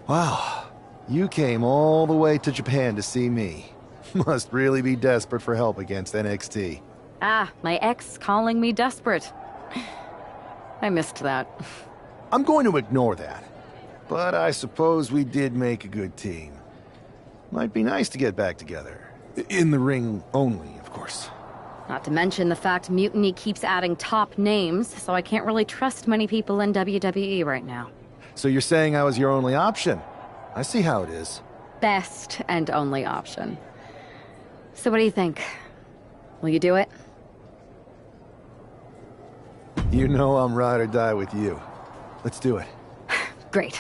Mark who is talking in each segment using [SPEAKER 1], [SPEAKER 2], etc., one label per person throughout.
[SPEAKER 1] Wow, you came all the way to Japan to see me. Must really be desperate for help against NXT.
[SPEAKER 2] Ah, my ex calling me desperate. I missed that.
[SPEAKER 1] I'm going to ignore that. But I suppose we did make a good team. Might be nice to get back together. In the ring only, of course.
[SPEAKER 2] Not to mention the fact Mutiny keeps adding top names, so I can't really trust many people in WWE right now.
[SPEAKER 1] So you're saying I was your only option? I see how it is.
[SPEAKER 2] Best and only option. So what do you think? Will you do it?
[SPEAKER 1] You know I'm ride or die with you. Let's do it.
[SPEAKER 2] Great.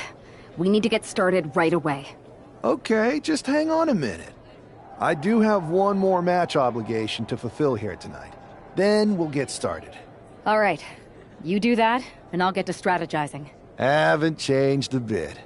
[SPEAKER 2] We need to get started right away.
[SPEAKER 1] Okay, just hang on a minute. I do have one more match obligation to fulfill here tonight. Then we'll get started.
[SPEAKER 2] All right. You do that, and I'll get to strategizing.
[SPEAKER 1] Haven't changed a bit.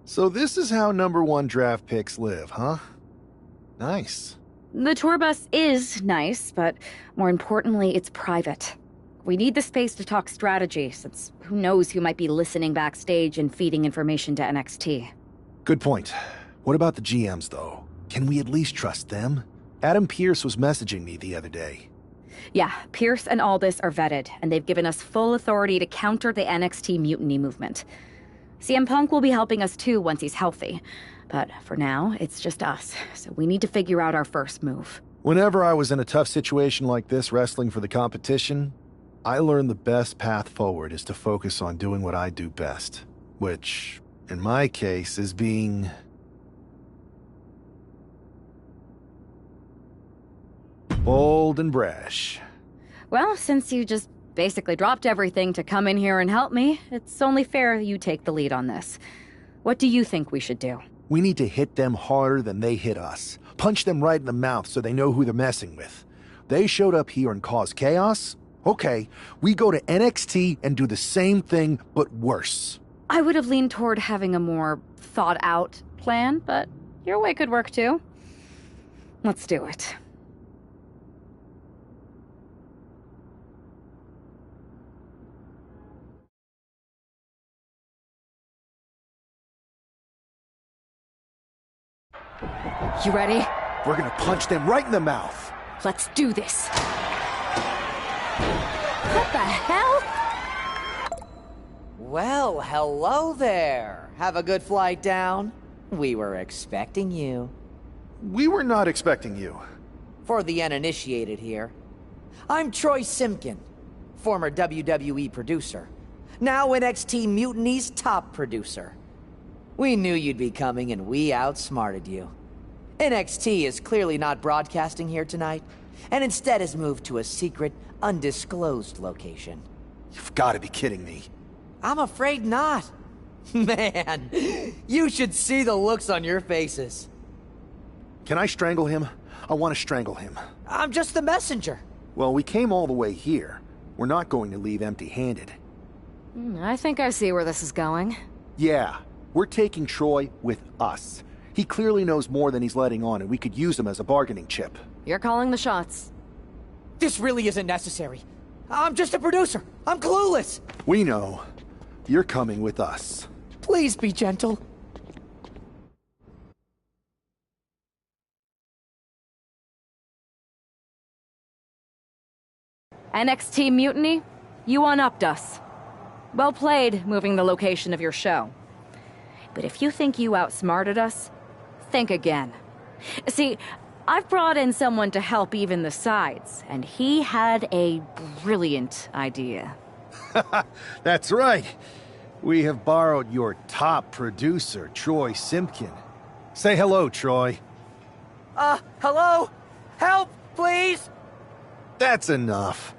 [SPEAKER 1] So this is how #1 draft picks live, huh? Nice.
[SPEAKER 2] The tour bus is nice, but more importantly, it's private. We need the space to talk strategy, since who knows who might be listening backstage and feeding information to NXT.
[SPEAKER 1] Good point. What about the GMs, though? Can we at least trust them? Adam Pearce was messaging me the other day.
[SPEAKER 2] Yeah, Pierce and Aldis are vetted, and they've given us full authority to counter the NXT mutiny movement. CM Punk will be helping us too once he's healthy. But for now, it's just us, so we need to figure out our first move.
[SPEAKER 1] Whenever I was in a tough situation like this wrestling for the competition, I learned the best path forward is to focus on doing what I do best. Which, in my case, is being... bold and brash.
[SPEAKER 2] Well, since you just basically dropped everything to come in here and help me, it's only fair you take the lead on this. What do you think we should do?
[SPEAKER 1] We need to hit them harder than they hit us. Punch them right in the mouth so they know who they're messing with. They showed up here and caused chaos? Okay, we go to NXT and do the same thing, but worse.
[SPEAKER 2] I would have leaned toward having a more thought-out plan, but your way could work too. Let's do it. You ready?
[SPEAKER 1] We're gonna punch them right in the mouth.
[SPEAKER 2] Let's do this. What the hell?
[SPEAKER 3] Well, hello there. Have a good flight down. We were expecting you.
[SPEAKER 1] We were not expecting you.
[SPEAKER 3] For the uninitiated here, I'm Troy Simkin, former WWE producer, now NXT Mutiny's top producer. We knew you'd be coming and we outsmarted you. NXT is clearly not broadcasting here tonight, and instead has moved to a secret, undisclosed location.
[SPEAKER 1] You've got to be kidding me.
[SPEAKER 3] I'm afraid not. Man, you should see the looks on your faces.
[SPEAKER 1] Can I strangle him? I want to strangle him.
[SPEAKER 3] I'm just the messenger.
[SPEAKER 1] Well, we came all the way here. We're not going to leave empty-handed.
[SPEAKER 2] I think I see where this is going.
[SPEAKER 1] Yeah, we're taking Troy with us. He clearly knows more than he's letting on, and we could use him as a bargaining chip.
[SPEAKER 2] You're calling the shots.
[SPEAKER 3] This really isn't necessary. I'm just a producer. I'm clueless.
[SPEAKER 1] We know. You're coming with us.
[SPEAKER 3] Please be gentle.
[SPEAKER 2] NXT Mutiny, you one-upped us. Well played, moving the location of your show. But if you think you outsmarted us, think again. See, I've brought in someone to help even the sides, and he had a brilliant idea.
[SPEAKER 1] That's right. We have borrowed your top producer, Troy Simpkin. Say hello, Troy.
[SPEAKER 3] Hello? Help, please?
[SPEAKER 1] That's enough.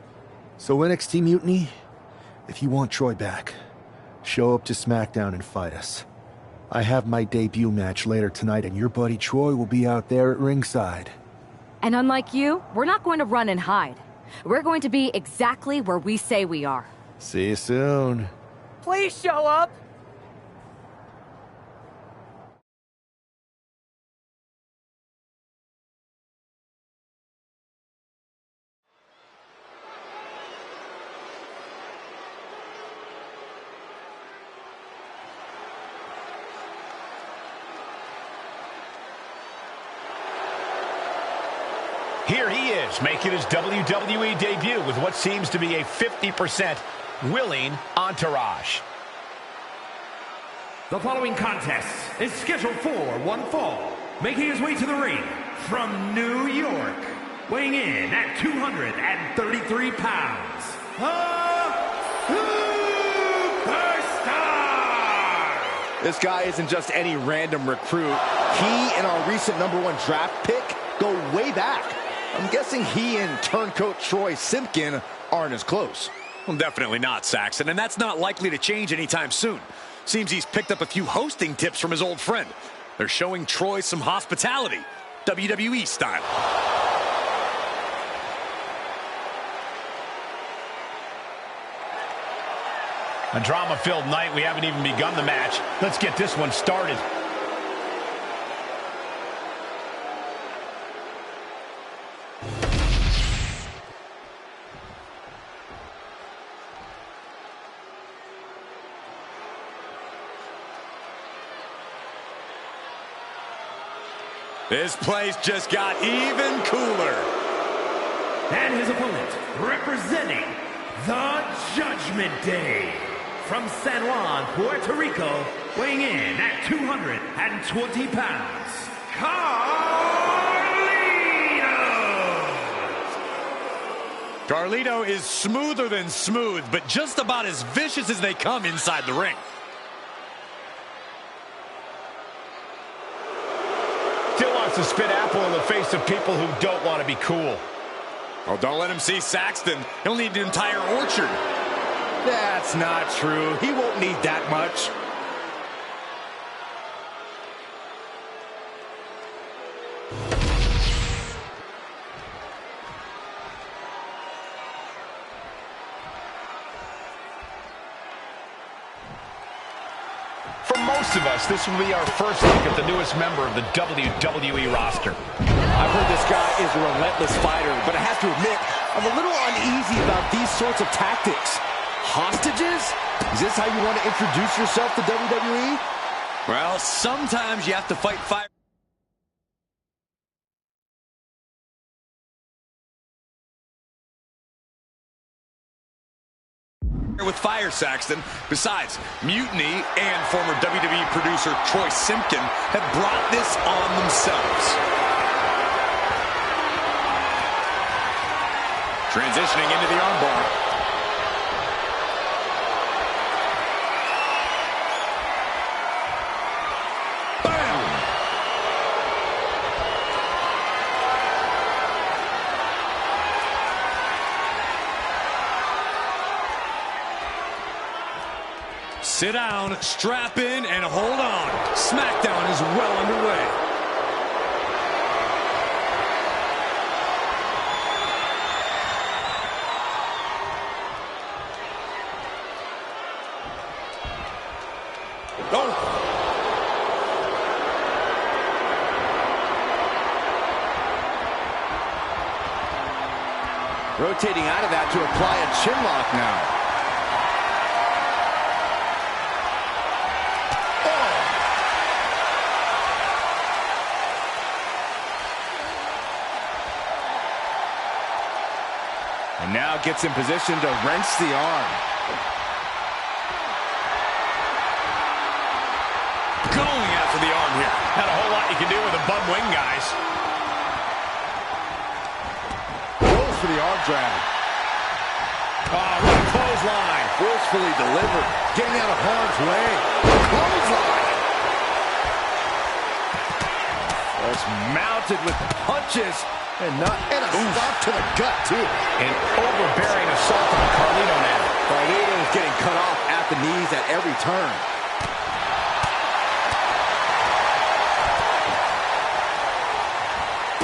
[SPEAKER 1] So NXT Mutiny, if you want Troy back, show up to SmackDown and fight us. I have my debut match later tonight, and your buddy Troy will be out there at ringside.
[SPEAKER 2] And unlike you, we're not going to run and hide. We're going to be exactly where we say we are.
[SPEAKER 1] See you soon.
[SPEAKER 3] Please show up.
[SPEAKER 4] Here he is, making his WWE debut with what seems to be a 50% willing entourage.
[SPEAKER 5] The following contest is scheduled for one fall, making his way to the ring from New York, weighing in at 233 pounds, Superstar!
[SPEAKER 6] This guy isn't just any random recruit. He and our recent #1 draft pick go way back. I'm guessing he and turncoat Troy Simpkin aren't as close.
[SPEAKER 4] Well, definitely not, Saxon, and that's not likely to change anytime soon. Seems he's picked up a few hosting tips from his old friend. They're showing Troy some hospitality, WWE style.
[SPEAKER 5] A drama-filled night. We haven't even begun the match. Let's get this one started.
[SPEAKER 4] This place just got even cooler.
[SPEAKER 5] And his opponent, representing the Judgment Day, from San Juan, Puerto Rico, weighing in at 220 pounds, Carlito!
[SPEAKER 4] Carlito is smoother than smooth, but just about as vicious as they come inside the ring.
[SPEAKER 5] Still wants to spit apple in the face of people who don't want to be cool.
[SPEAKER 4] Oh, don't let him see Saxton. He'll need an entire orchard.
[SPEAKER 6] That's not true. He won't need that much.
[SPEAKER 5] For most of us, this will be our first look at the newest member of the WWE roster.
[SPEAKER 6] I've heard this guy is a relentless fighter, but I have to admit, I'm a little uneasy about these sorts of tactics. Hostages? Is this how you want to introduce yourself to WWE?
[SPEAKER 4] Well, sometimes you have to fight fire with fire, Saxton. Besides, Mutiny and former WWE producer Troy Simpkin have brought this on themselves. Transitioning into the armbar. Bam! Sit down, strap in, and hold on. SmackDown is well underway. Oh!
[SPEAKER 6] Rotating out of that to apply a chinlock now. And now gets in position to wrench the arm.
[SPEAKER 4] Going after the arm here.
[SPEAKER 5] Not a whole lot you can do with a bum wing, guys.
[SPEAKER 6] Goes for the arm drag.
[SPEAKER 5] Oh, what a clothesline.
[SPEAKER 6] Forcefully delivered. Getting out of harm's way. Clothesline. Just mounted with punches. And a stop to the gut, too.
[SPEAKER 5] An overbearing assault on Carlito now.
[SPEAKER 6] Carlito is getting cut off at the knees at every turn.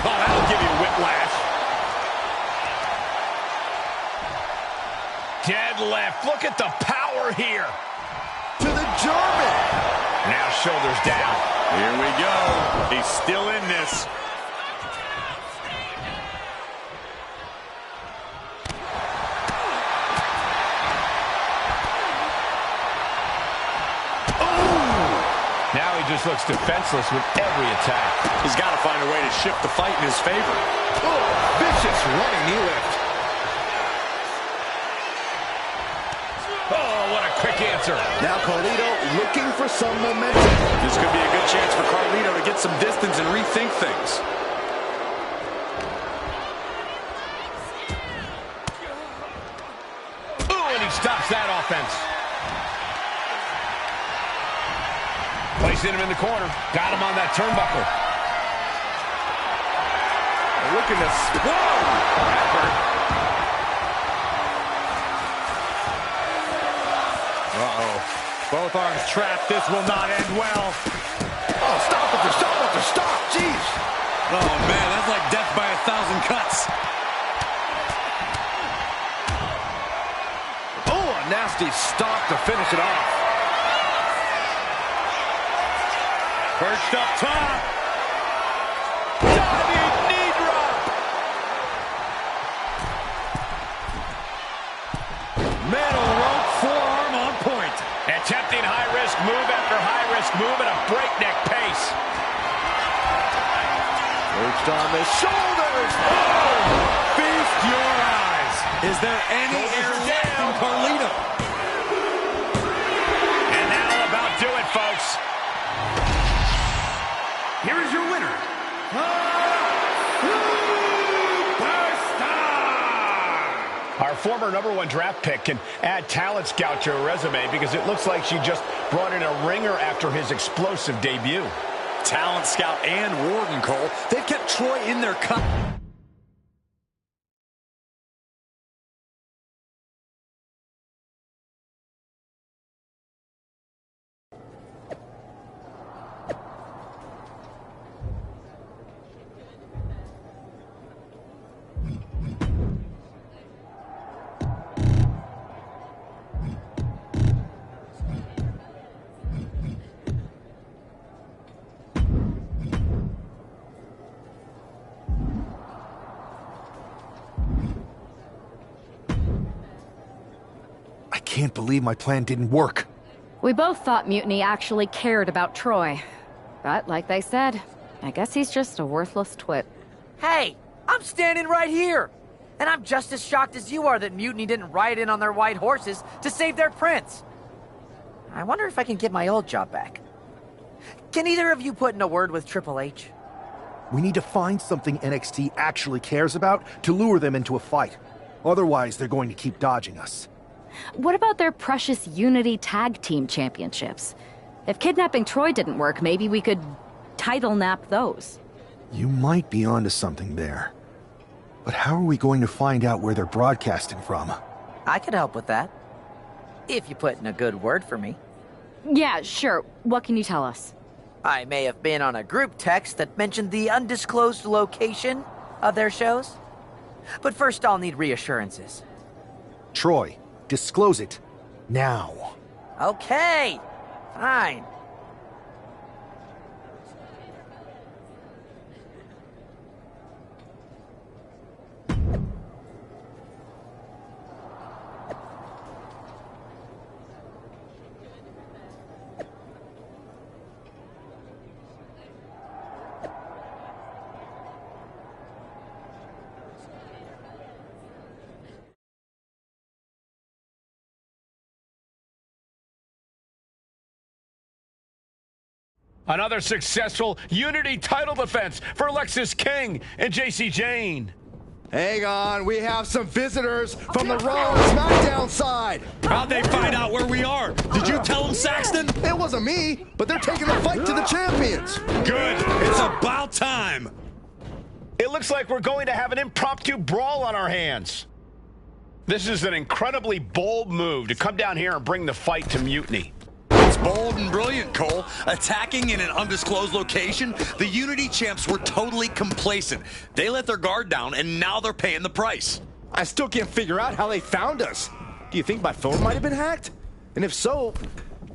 [SPEAKER 5] Oh, that'll give you whiplash. Dead left. Look at the power here.
[SPEAKER 6] To the German.
[SPEAKER 5] Now shoulders down.
[SPEAKER 4] Here we go. He's still in this.
[SPEAKER 5] Now he just looks defenseless with every attack.
[SPEAKER 4] He's got to find a way to shift the fight in his favor.
[SPEAKER 6] Oh, vicious running knee lift.
[SPEAKER 5] Oh, what a quick answer.
[SPEAKER 6] Now Carlito looking for some momentum.
[SPEAKER 4] This could be a good chance for Carlito to get some distance and rethink things.
[SPEAKER 5] Oh, and he stops that offense. Placing him in the corner. Got him on that turnbuckle.
[SPEAKER 6] Looking to... Whoa!
[SPEAKER 5] That hurt.
[SPEAKER 4] Uh-oh. Both arms trapped. This will not end well.
[SPEAKER 6] Oh, stop it, stop it, stop. Jeez.
[SPEAKER 4] Oh, man, that's like death by 1,000 cuts.
[SPEAKER 6] Oh, a nasty nasty stomp to finish it off.
[SPEAKER 4] Perched up top. Diving knee drop. Middle rope forearm on point. Attempting high-risk move after high-risk move at a breakneck pace.
[SPEAKER 6] Perched on the shoulders.
[SPEAKER 4] Oh! Feast your eyes. Is there any air left in Carlito? And that'll about do it, folks.
[SPEAKER 5] Here is your winner, Superstar!
[SPEAKER 4] Our former #1 draft pick can add talent scout to her resume because it looks like she just brought in a ringer after his explosive debut. Talent scout and Warden, Cole. They've kept Troy in their cup.
[SPEAKER 1] I can't believe my plan didn't work.
[SPEAKER 2] We both thought Mutiny actually cared about Troy. But like they said, I guess he's just a worthless twit.
[SPEAKER 3] Hey, I'm standing right here. And I'm just as shocked as you are that Mutiny didn't ride in on their white horses to save their prince. I wonder if I can get my old job back. Can either of you put in a word with Triple H?
[SPEAKER 1] We need to find something NXT actually cares about to lure them into a fight. Otherwise, they're going to keep dodging us.
[SPEAKER 2] What about their precious Unity Tag Team Championships? If kidnapping Troy didn't work, maybe we could title nap those.
[SPEAKER 1] You might be onto something there. But how are we going to find out where they're broadcasting from?
[SPEAKER 3] I could help with that. If you put in a good word for me.
[SPEAKER 2] Yeah, sure. What can you tell us?
[SPEAKER 3] I may have been on a group text that mentioned the undisclosed location of their shows. But first I'll need reassurances.
[SPEAKER 1] Troy, disclose it. Now.
[SPEAKER 3] Okay, fine.
[SPEAKER 4] Another successful Unity title defense for Lexis King and JC Jane.
[SPEAKER 6] Hang on, we have some visitors from the Raw and SmackDown side.
[SPEAKER 4] How'd they find out where we are? Did you tell them, Saxton?
[SPEAKER 6] It wasn't me, but they're taking the fight to the champions.
[SPEAKER 4] Good. It's about time. It looks like we're going to have an impromptu brawl on our hands. This is an incredibly bold move to come down here and bring the fight to Mutiny. It's bold and brilliant, Cole. Attacking in an undisclosed location, the Unity champs were totally complacent. They let their guard down, and now they're paying the price.
[SPEAKER 6] I still can't figure out how they found us. Do you think my phone might have been hacked? And if so,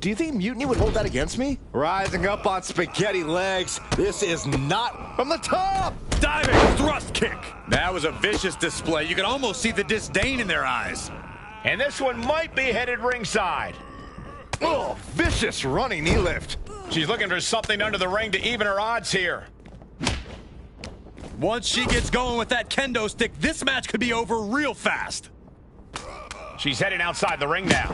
[SPEAKER 6] do you think Mutiny would hold that against me? Rising up on spaghetti legs. This is not from the top.
[SPEAKER 4] Diving thrust kick. That was a vicious display. You could almost see the disdain in their eyes. And this one might be headed ringside.
[SPEAKER 6] Oh, vicious running knee lift.
[SPEAKER 4] She's looking for something under the ring to even her odds here. Once she gets going with that kendo stick, this match could be over real fast. She's heading outside the ring now.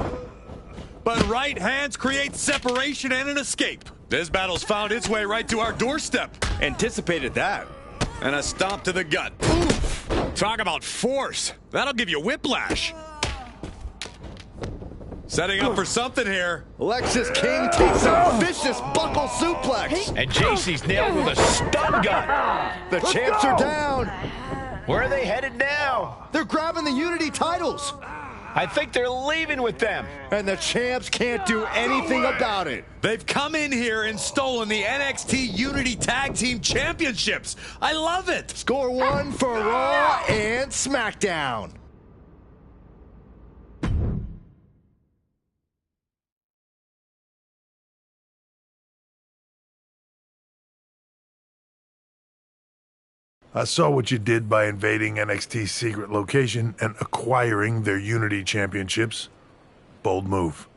[SPEAKER 4] But right hands create separation and an escape. This battle's found its way right to our doorstep.
[SPEAKER 6] Anticipated that.
[SPEAKER 4] And a stomp to the gut. Oof. Talk about force. That'll give you whiplash. Setting up for something here.
[SPEAKER 6] Lexis King takes a vicious buckle suplex.
[SPEAKER 4] And JC's nailed with a stun gun.
[SPEAKER 6] The champs are down.
[SPEAKER 4] Where are they headed now?
[SPEAKER 6] They're grabbing the Unity titles.
[SPEAKER 4] I think they're leaving with them.
[SPEAKER 6] And the champs can't do anything about it.
[SPEAKER 4] They've come in here and stolen the NXT Unity Tag Team Championships. I love it.
[SPEAKER 6] Score one for Raw and SmackDown.
[SPEAKER 7] I saw what you did by invading NXT's secret location and acquiring their Unity championships. Bold move.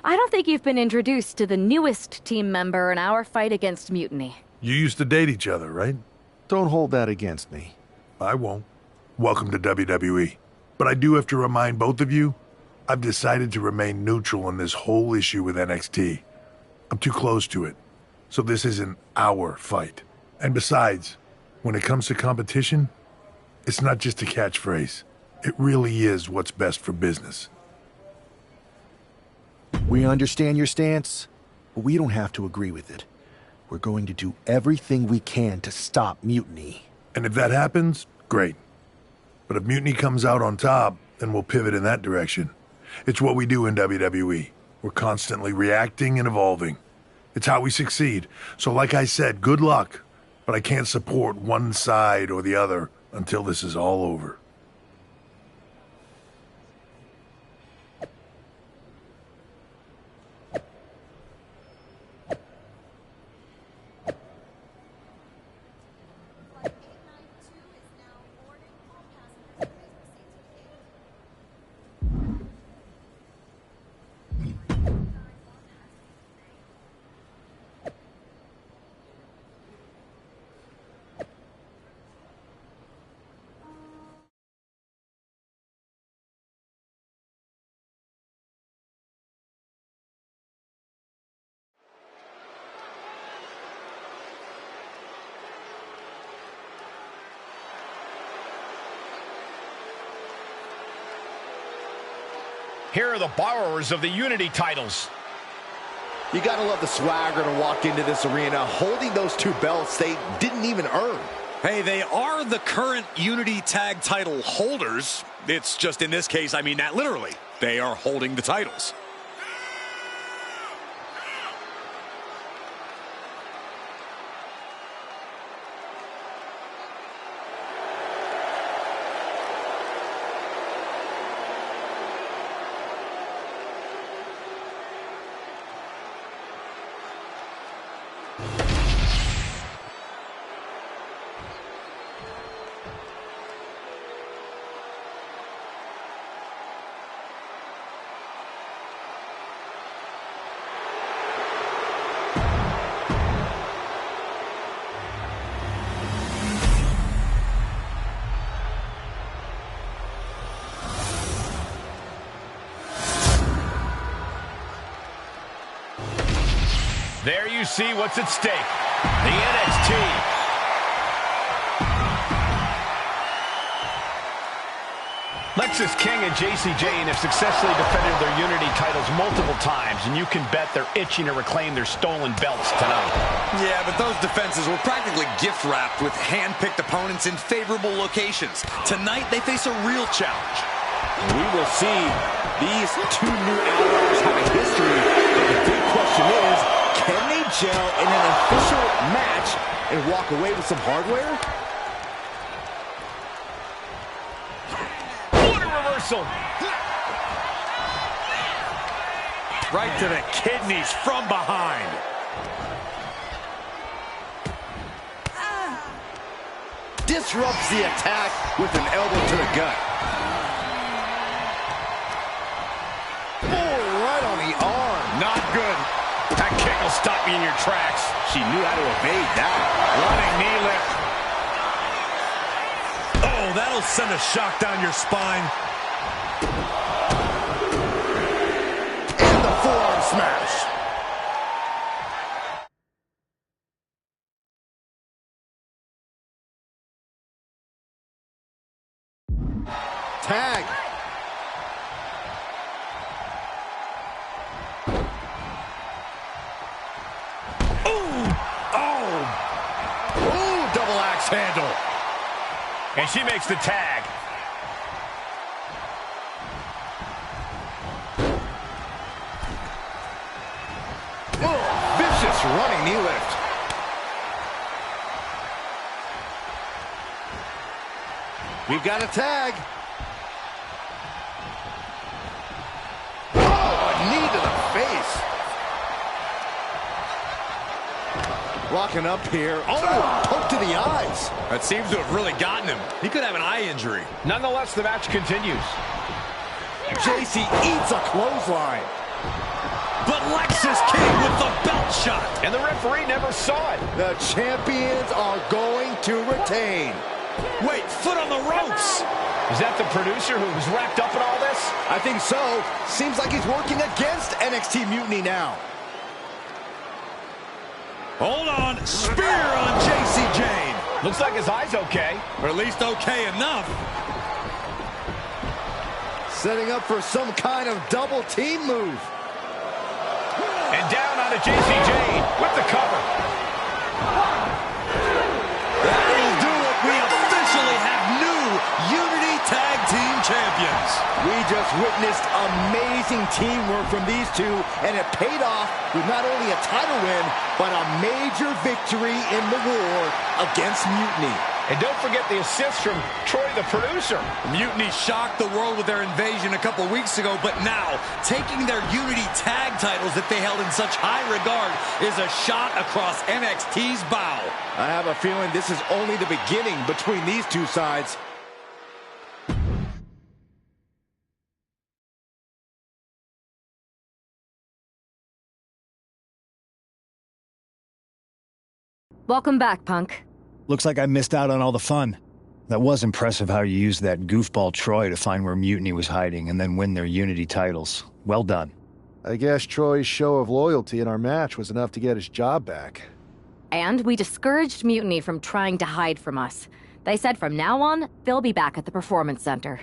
[SPEAKER 2] I don't think you've been introduced to the newest team member in our fight against Mutiny.
[SPEAKER 7] You used to date each other, right?
[SPEAKER 1] Don't hold that against me.
[SPEAKER 7] I won't. Welcome to WWE. But I do have to remind both of you, I've decided to remain neutral on this whole issue with NXT. I'm too close to it. So this isn't our fight. And besides, when it comes to competition, it's not just a catchphrase. It really is what's best for business.
[SPEAKER 1] We understand your stance, but we don't have to agree with it. We're going to do everything we can to stop Mutiny.
[SPEAKER 7] And if that happens, great. But if Mutiny comes out on top, then we'll pivot in that direction. It's what we do in WWE. We're constantly reacting and evolving. It's how we succeed. So like I said, good luck. But I can't support one side or the other until this is all over.
[SPEAKER 4] Here are the borrowers of the Unity titles.
[SPEAKER 6] You gotta love the swagger to walk into this arena holding those two belts they didn't even earn.
[SPEAKER 8] Hey, they are the current Unity tag title holders. It's just in this case, I mean that literally. They are holding the titles.
[SPEAKER 4] There you see what's at stake. The NXT. Lexis King and Jacy Jayne have successfully defended their Unity titles multiple times, and you can bet they're itching to reclaim their stolen belts tonight.
[SPEAKER 8] Yeah, but those defenses were practically gift-wrapped with hand-picked opponents in favorable locations. Tonight, they face a real challenge.
[SPEAKER 6] We will see. These two new allies have a history, but the big question is, can they gel in an official match and walk away with some hardware?
[SPEAKER 4] What a reversal!
[SPEAKER 8] Right to the kidneys from behind.
[SPEAKER 6] Disrupts the attack with an elbow to the gut. Oh, right on the arm.
[SPEAKER 4] Not good. That kick will stop you in your tracks.
[SPEAKER 6] She knew how to evade that.
[SPEAKER 4] Running knee lift.
[SPEAKER 8] Oh, that'll send a shock down your spine.
[SPEAKER 6] And the forearm smash. Tag. Double axe handle.
[SPEAKER 4] And she makes the tag.
[SPEAKER 6] Oh, vicious running knee lift. We've got a tag. Oh, a knee to the face. Locking up here. Oh, poke to the eyes.
[SPEAKER 8] That seems to have really gotten him. He could have an eye injury.
[SPEAKER 4] Nonetheless, the match continues.
[SPEAKER 6] JC eats a clothesline.
[SPEAKER 8] But Lexus King with the belt shot.
[SPEAKER 4] And the referee never saw it.
[SPEAKER 6] The champions are going to retain.
[SPEAKER 8] Wait, foot on the ropes.
[SPEAKER 4] Is that the producer who was wrapped up in all this?
[SPEAKER 6] I think so. Seems like he's working against NXT Mutiny now.
[SPEAKER 8] Hold on. Spear on JC Jane.
[SPEAKER 4] Looks like his eye's okay.
[SPEAKER 8] Or at least okay enough.
[SPEAKER 6] Setting up for some kind of double team move.
[SPEAKER 4] And down on a JC Jane with the cover.
[SPEAKER 8] That'll do it. We officially have new Unity Tag Team Champions.
[SPEAKER 6] We just witnessed amazing teamwork from these two, and it paid off with not only a title win, but a major victory in the war against Mutiny.
[SPEAKER 4] And don't forget the assist from Troy, the producer.
[SPEAKER 8] Mutiny shocked the world with their invasion a couple weeks ago, but now, taking their Unity tag titles that they held in such high regard is a shot across NXT's bow.
[SPEAKER 6] I have a feeling this is only the beginning between these two sides.
[SPEAKER 2] Welcome back, Punk.
[SPEAKER 9] Looks like I missed out on all the fun. That was impressive how you used that goofball Troy to find where Mutiny was hiding and then win their Unity titles. Well done.
[SPEAKER 1] I guess Troy's show of loyalty in our match was enough to get his job back.
[SPEAKER 2] And we discouraged Mutiny from trying to hide from us. They said from now on, they'll be back at the Performance Center.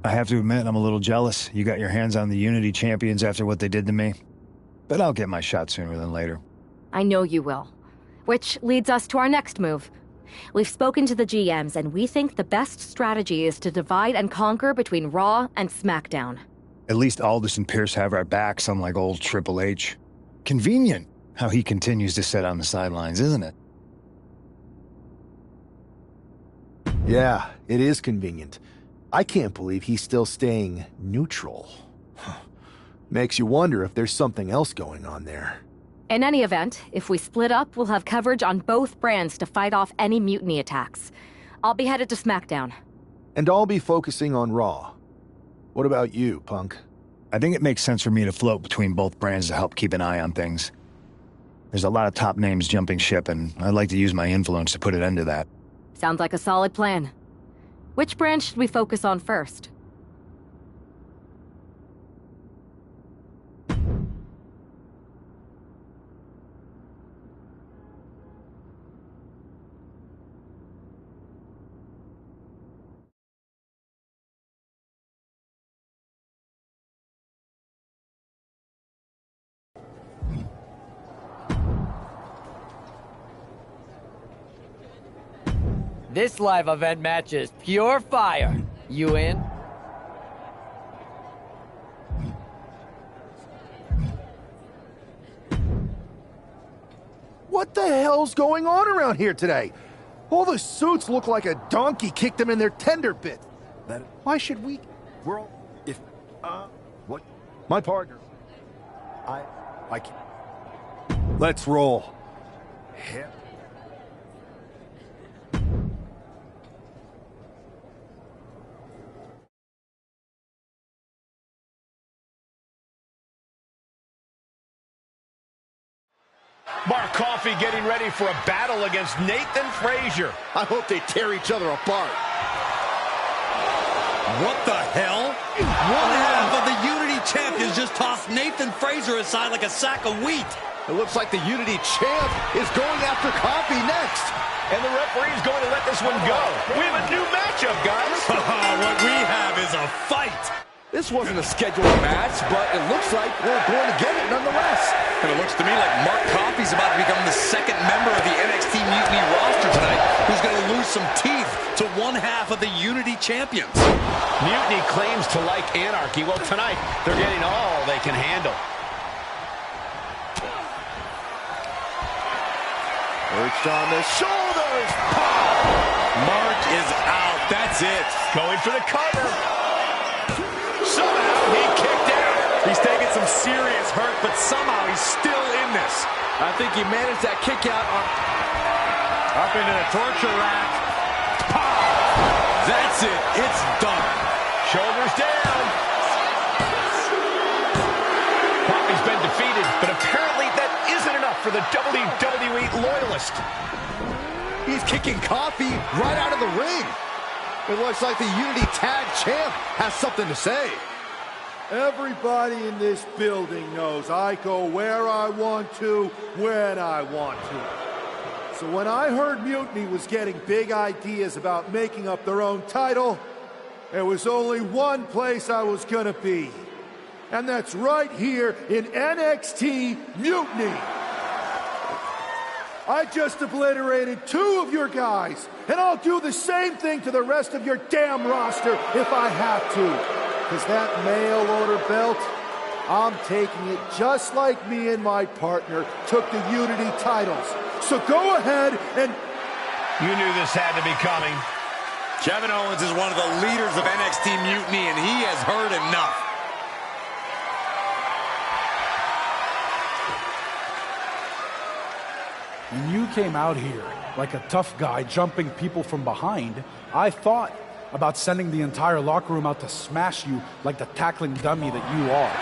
[SPEAKER 9] I have to admit, I'm a little jealous. You got your hands on the Unity champions after what they did to me. But I'll get my shot sooner than later.
[SPEAKER 2] I know you will. Which leads us to our next move. We've spoken to the GMs, and we think the best strategy is to divide and conquer between Raw and SmackDown.
[SPEAKER 9] At least Aldous and Pierce have our backs, unlike old Triple H. Convenient how he continues to sit on the sidelines, isn't it?
[SPEAKER 1] Yeah, it is convenient. I can't believe he's still staying neutral. Makes you wonder if there's something else going on there.
[SPEAKER 2] In any event, if we split up, we'll have coverage on both brands to fight off any Mutiny attacks. I'll be headed to SmackDown.
[SPEAKER 1] And I'll be focusing on Raw. What about you, Punk?
[SPEAKER 9] I think it makes sense for me to float between both brands to help keep an eye on things. There's a lot of top names jumping ship, and I'd like to use my influence to put an end to that.
[SPEAKER 2] Sounds like a solid plan. Which brand should we focus on first?
[SPEAKER 3] This live event match is pure fire. You in?
[SPEAKER 1] What the hell's going on around here today? All the suits look like a donkey kicked them in their tender bit. Why should we... We're all... If... What? My partner. I can't... Let's roll. Hit.
[SPEAKER 4] Mark Coffey getting ready for a battle against Nathan Frazier.
[SPEAKER 6] I hope they tear each other apart.
[SPEAKER 8] What the hell? One half of the Unity champions just tossed Nathan Frazier aside like a sack of wheat.
[SPEAKER 6] It looks like the Unity champ is going after Coffey next.
[SPEAKER 4] And the referee's going to let this one go. We have a new matchup, guys.
[SPEAKER 8] What we have is a fight.
[SPEAKER 6] This wasn't a scheduled match, but it looks like we're going to get it nonetheless.
[SPEAKER 8] And it looks to me like Mark Coffey's about to become the second member of the NXT Mutiny roster tonight, who's going to lose some teeth to one half of the Unity champions.
[SPEAKER 4] Mutiny claims to like anarchy. Well, tonight, they're getting all they can handle.
[SPEAKER 6] Perched on the shoulders.
[SPEAKER 8] Mark is out. That's it.
[SPEAKER 4] Going for the cover. Somehow he kicked out.
[SPEAKER 8] He's taking some serious hurt, but somehow he's still in this.
[SPEAKER 6] I think he managed that kick out on...
[SPEAKER 8] Up into the torture rack. That's it. It's done.
[SPEAKER 4] Shoulders down. Bobby's been defeated, but apparently that isn't enough for the WWE loyalist.
[SPEAKER 6] He's kicking Coffee right out of the ring. It looks like the Unity Tag Champ has something to say.
[SPEAKER 10] Everybody in this building knows I go where I want to, when I want to. So when I heard Mutiny was getting big ideas about making up their own title, there was only one place I was gonna be. And that's right here in NXT Mutiny. I just obliterated 2 of your guys, and I'll do the same thing to the rest of your damn roster if I have to. Because that mail order belt, I'm taking it just like me and my partner took the Unity titles. So go ahead and...
[SPEAKER 4] You knew this had to be coming.
[SPEAKER 8] Kevin Owens is one of the leaders of NXT Mutiny, and he has heard enough.
[SPEAKER 11] When you came out here like a tough guy jumping people from behind, I thought about sending the entire locker room out to smash you like the tackling dummy that you are.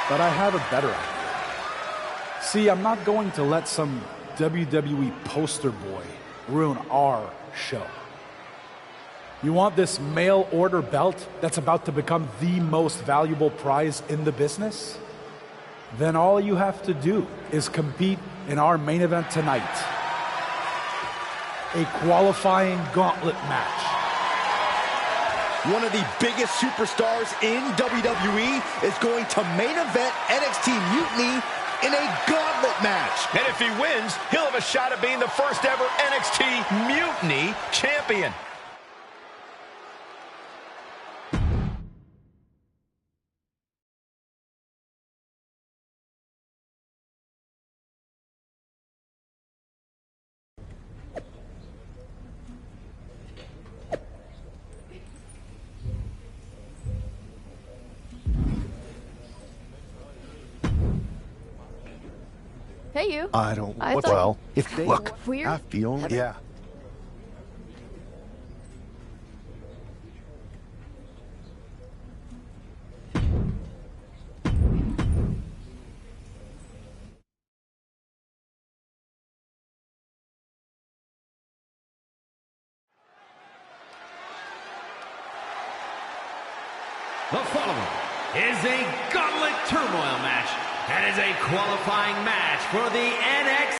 [SPEAKER 11] But I have a better idea. See, I'm not going to let some WWE poster boy ruin our show. You want this mail order belt that's about to become the most valuable prize in the business? Then all you have to do is compete in our main event tonight. A qualifying gauntlet match.
[SPEAKER 6] One of the biggest superstars in WWE is going to main event NXT Mutiny in a gauntlet match.
[SPEAKER 4] And if he wins, he'll have a shot at being the first ever NXT Mutiny champion.
[SPEAKER 2] Hey, you.
[SPEAKER 1] I don't...
[SPEAKER 2] I
[SPEAKER 1] well,
[SPEAKER 2] thought-
[SPEAKER 1] if they... Look,
[SPEAKER 2] Weird.
[SPEAKER 1] I feel... Yeah.
[SPEAKER 5] The following is a Gauntlet Turmoil match and is a qualifying match for the NXT